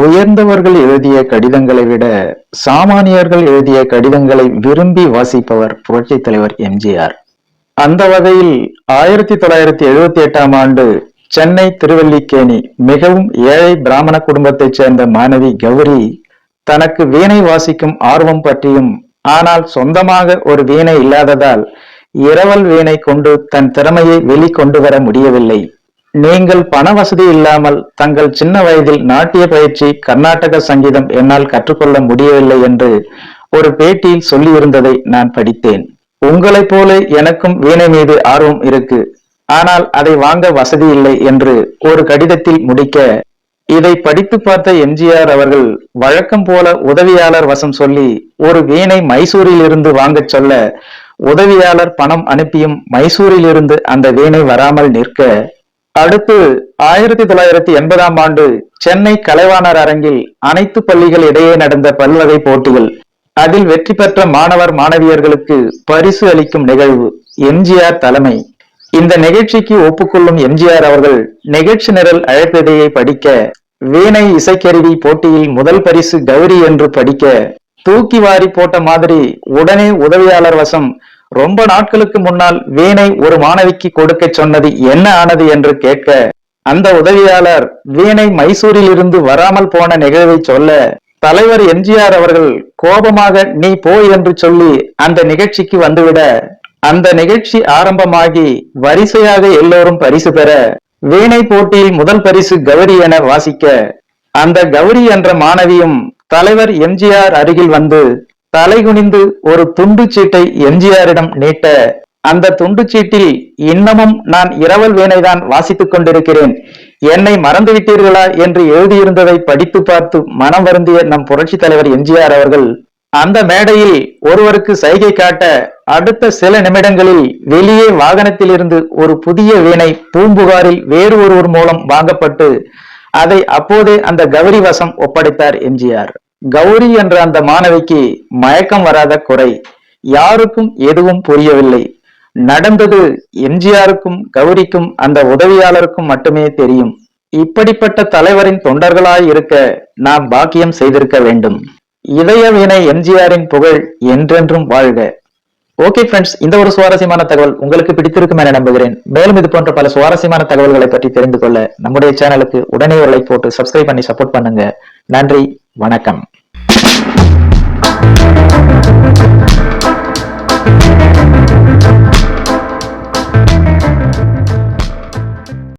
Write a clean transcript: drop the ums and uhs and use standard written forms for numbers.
உயர்ந்தவர்கள் எழுதிய கடிதங்களை விட சாமானியர்கள் எழுதிய கடிதங்களை விரும்பி வாசிப்பவர் புரட்சி தலைவர் எம்ஜிஆர். அந்த வகையில் 1978ஆம் ஆண்டு சென்னை திருவல்லிக்கேணி மிகவும் ஏழை பிராமண குடும்பத்தைச் சேர்ந்த மாணவி கௌரி தனக்கு வீணை வாசிக்கும் ஆர்வம் பற்றியும், ஆனால் சொந்தமாக ஒரு வீணை இல்லாததால் இரவல் வீணை கொண்டு தன் திறமையை வெளிக்கொண்டு வர முடியவில்லை. நீங்கள் பண வசதி இல்லாமல் தங்கள் சின்ன வயதில் நாட்டிய பயிற்சி, கர்நாடக சங்கீதம் என்னால் கற்றுக்கொள்ள முடியவில்லை என்று ஒரு பேட்டியில் சொல்லியிருந்ததை நான் படித்தேன். உங்களைப் போல எனக்கும் வீணை மீது ஆர்வம் இருக்கு, ஆனால் அதை வாங்க வசதி இல்லை என்று ஒரு கடிதத்தில் முடிக்க, இதை படித்து பார்த்த எம்ஜிஆர் அவர்கள் வழக்கம் போல உதவியாளர் வசம் சொல்லி ஒரு வீணை மைசூரில் இருந்து வாங்கச் சொல்ல, உதவியாளர் பணம் அனுப்பியும் மைசூரில் இருந்து அந்த வீணை வராமல் நிற்க, அடுத்து 1980ஆம் ஆண்டு சென்னை கலைவாணர் அரங்கில் அனைத்து பள்ளிகள் இடையே நடந்த பல்வகை போட்டிகள், அதில் வெற்றி பெற்ற மாணவர் மாணவியர்களுக்கு பரிசு அளிக்கும் நிகழ்வு, எம்ஜிஆர் தலைமை. இந்த நிகழ்ச்சிக்கு ஒப்புக்கொள்ளும் எம்ஜிஆர் அவர்கள் நிகழ்ச்சி நிரல் அழைப்பதையை படிக்க, வீணை இசைக்கருவி போட்டியில் முதல் பரிசு கௌரி என்று படிக்க, தூக்கி வாரி போட்ட மாதிரி உடனே உதவியாளர் வசம் ரொம்ப நாட்களுக்கு முன்னால் வீணை ஒரு மாணவிக்கு கொடுக்க சொன்னது என்ன ஆனது என்று கேட்க, அந்த உதவியாளர் வீணை மைசூரில் இருந்து வராமல் போன நிகழ்வை சொல்ல, தலைவர் எம்ஜிஆர் அவர்கள் கோபமாக நீ போ என்று சொல்லி அந்த நிகழ்ச்சிக்கு வந்துவிட, அந்த நிகழ்ச்சி ஆரம்பமாகி வரிசையாக எல்லோரும் பரிசு பெற, வீணை போட்டியில் முதல் பரிசு கௌரி என வாசிக்க, அந்த கௌரி என்ற மாணவியும் தலைவர் எம்ஜிஆர் அருகில் வந்து தலைகுனிந்து ஒரு துண்டு சீட்டை எம்ஜிஆரிடம் நீட்ட, அந்த துண்டு சீட்டில் இன்னமும் நான் இரவல் வீணைதான் வாசித்துக் கொண்டிருக்கிறேன், என்னை மறந்துவிட்டீர்களா என்று எழுதியிருந்ததை படித்து பார்த்து மனம் வருந்திய நம் புரட்சி தலைவர் எம்ஜிஆர் அவர்கள் அந்த மேடையில் ஒருவருக்கு சைகை காட்ட, அடுத்த சில நிமிடங்களில் வெளியே வாகனத்தில் இருந்து ஒரு புதிய வீணை பூம்புகாரில் வேறு ஒருவர் மூலம் வாங்கப்பட்டு அதை அப்போதே அந்த கௌரி வசம் ஒப்படைத்தார் எம்ஜிஆர். கௌரி என்ற அந்த மாணவிக்கு மயக்கம் வராத குறை, யாருக்கும் எதுவும் புரியவில்லை. நடந்தது எம்ஜிஆருக்கும் கௌரிக்கும் அந்த உதவியாளருக்கும் மட்டுமே தெரியும். இப்படிப்பட்ட தலைவரின் தொண்டர்களாய் இருக்க நாம் பாக்கியம் செய்திருக்க வேண்டும். இதய வீணை எம்ஜிஆரின் புகழ் என்றென்றும் வாழ்க. ஓகே ஃப்ரெண்ட்ஸ், இந்த ஒரு சுவாரஸ்யமான தகவல் உங்களுக்கு பிடித்திருக்கும் என நம்புகிறேன். மேலும் இது போன்ற பல சுவாரஸ்யமான தகவல்களை பற்றி தெரிந்து கொள்ள நம்முடைய சேனலுக்கு உடனே ஒரு லைக் போட்டு சப்ஸ்கிரைப் பண்ணி சப்போர்ட் பண்ணுங்க. நன்றி, வணக்கம்.